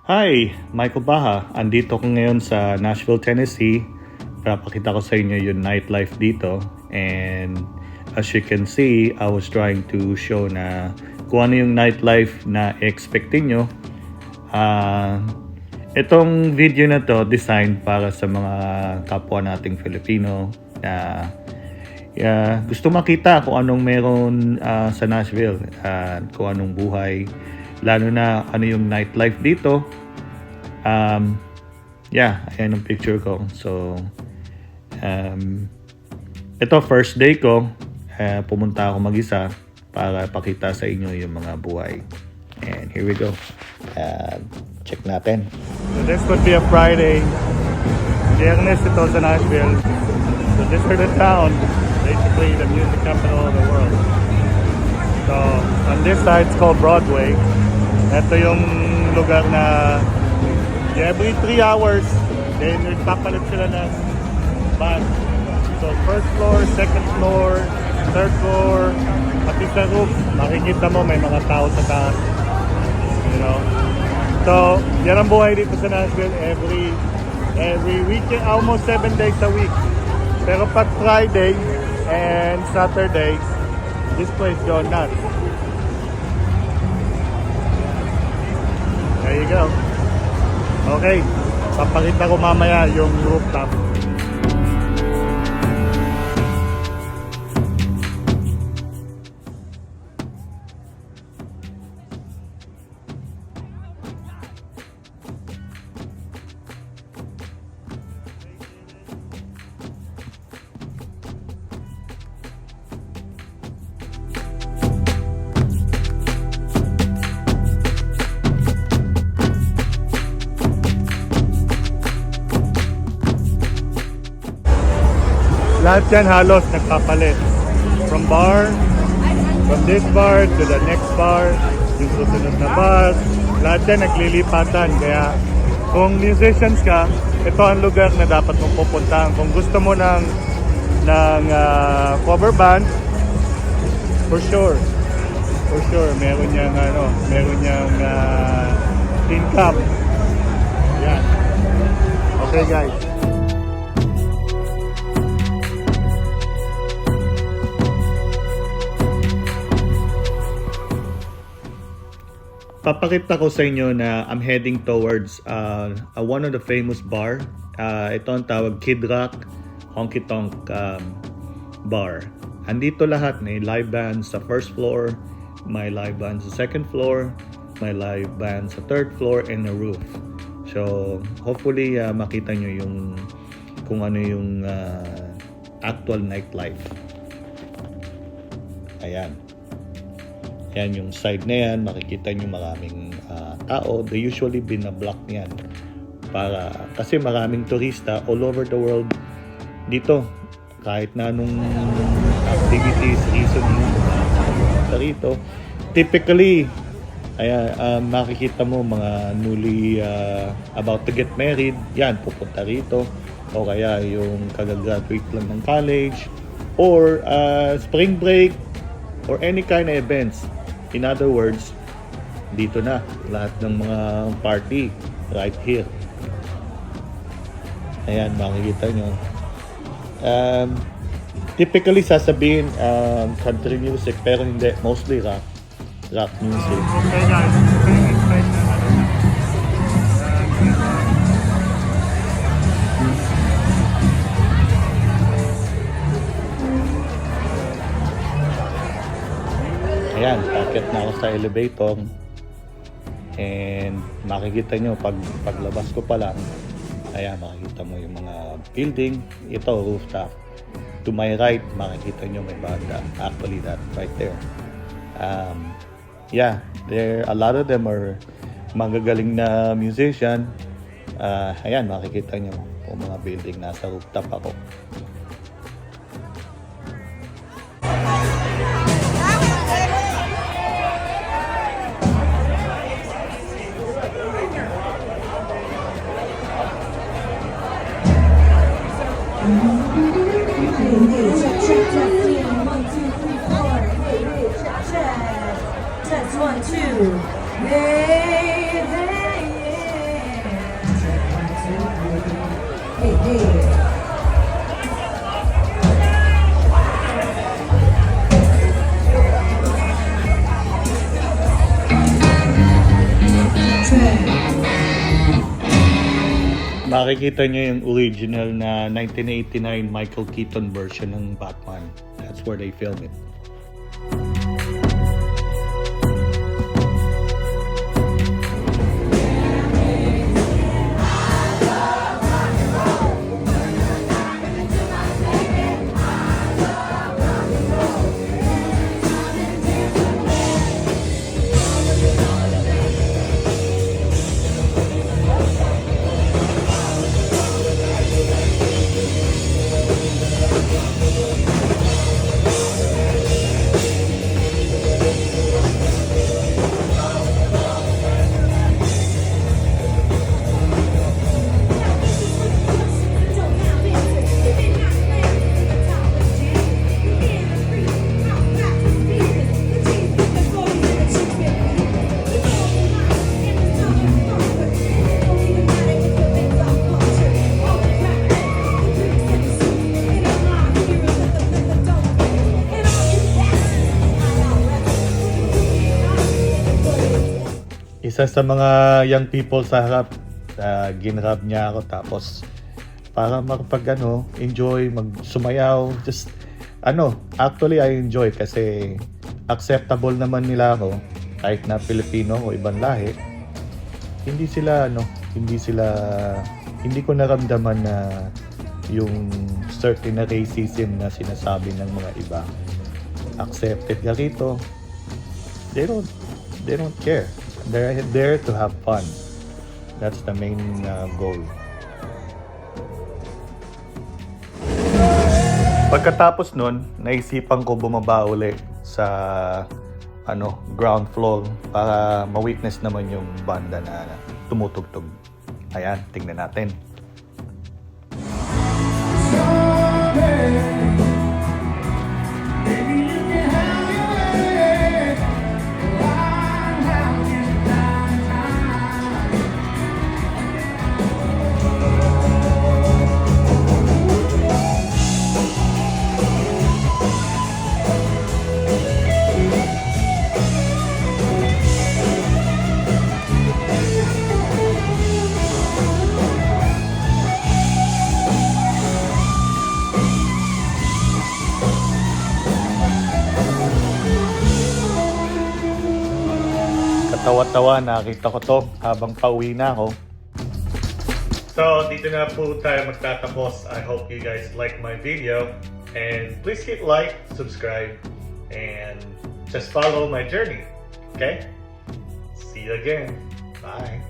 Hi, Michael Baha. Andito ko ngayon sa Nashville, Tennessee para pakita ko sa inyo yung nightlife dito. And as you can see, I was trying to show na kung ano yung nightlife na expectin nyo. Itong video na to design para sa mga kapwa nating Filipino na gusto makita kung anong meron sa Nashville at kung anong buhay, lalo na ano yung nightlife dito. Ayan ang picture ko. So ito first day ko, pumunta ako mag-isa para pakita sa inyo yung mga buhay. And here we go. Check natin. So this could be a Friday. Viernes ito sa Nashville. So this is the town, basically the music capital of the world. So on this side it's called Broadway. Ito yung lugar na every 3 hours then nagpapalit sila ng band. So first floor, second floor, third floor, pati sa roof makikita mo may mga tao sa taas, you know. So yan ang buhay dito sa Nashville every weekend, almost 7 days a week. Pero pag Friday and Saturday, this place goes nuts. There you go. Okay, papakita ko mamaya yung rooftop. Lahat yan halos nagpapalit. From this bar to the next bar, yung susunod na bar, lahat yan naglilipatan. Kaya kung musicians ka, ito ang lugar na dapat mong pupuntahan. Kung gusto mo ng cover band, for sure, meron niyang income. Yan. Okay guys. Papakita ko sa inyo na I'm heading towards one of the famous bar. Ito ang tawag Kid Rock Honky Tonk Bar. Andito lahat, may live band sa first floor, may live band sa second floor, may live band sa third floor and a roof. So hopefully makita nyo yung kung ano yung actual nightlife. Ayan. Yan yung side na yan, makikita nyo maraming tao. They usually binablock yan kasi maraming turista all over the world dito. Kahit na anong activities, reason rito. Typically, makikita mo mga newly about to get married, yan, pupunta rito. O kaya yung kagagraduate lang ng college or spring break or any kind of events. In other words, dito na lahat ng mga party right here. Ayan, makikita nyo. Typically sasabihin country music, pero hindi, mostly rock music. Okay guys, ayan, packet na ako sa elevator and makikita nyo paglabas ko pa lang, ayan, makikita mo yung mga building. Ito, rooftop. To my right, makikita nyo may banda. Actually, that right there. A lot of them are magagaling na musician. Ayan, makikita nyo yung mga building. Nasa rooftop ako. Test 1, 2. Hey, hey, makikita nyo yung original na 1989 Michael Keaton version ng Batman. That's where they film it. Isa sa mga young people sa harap, ginrab niya ako tapos para makapag enjoy, magsumayaw, just actually I enjoy kasi acceptable naman nila ako kahit na Pilipino o ibang lahi. Hindi ko naramdaman na yung certain na racism na sinasabi ng mga iba. Accepted ka rito. They don't care. They're there to have fun. That's the main goal. Pagkatapos nun, naisipan ko bumaba uli sa ground floor para ma-witness naman yung banda na tumutugtog. Ayan, tingnan natin. Tawa-tawa, nakita ko to habang pauwi na ako. So, dito na po tayo magtatapos. I hope you guys like my video. And please hit like, subscribe, and just follow my journey. Okay? See you again. Bye.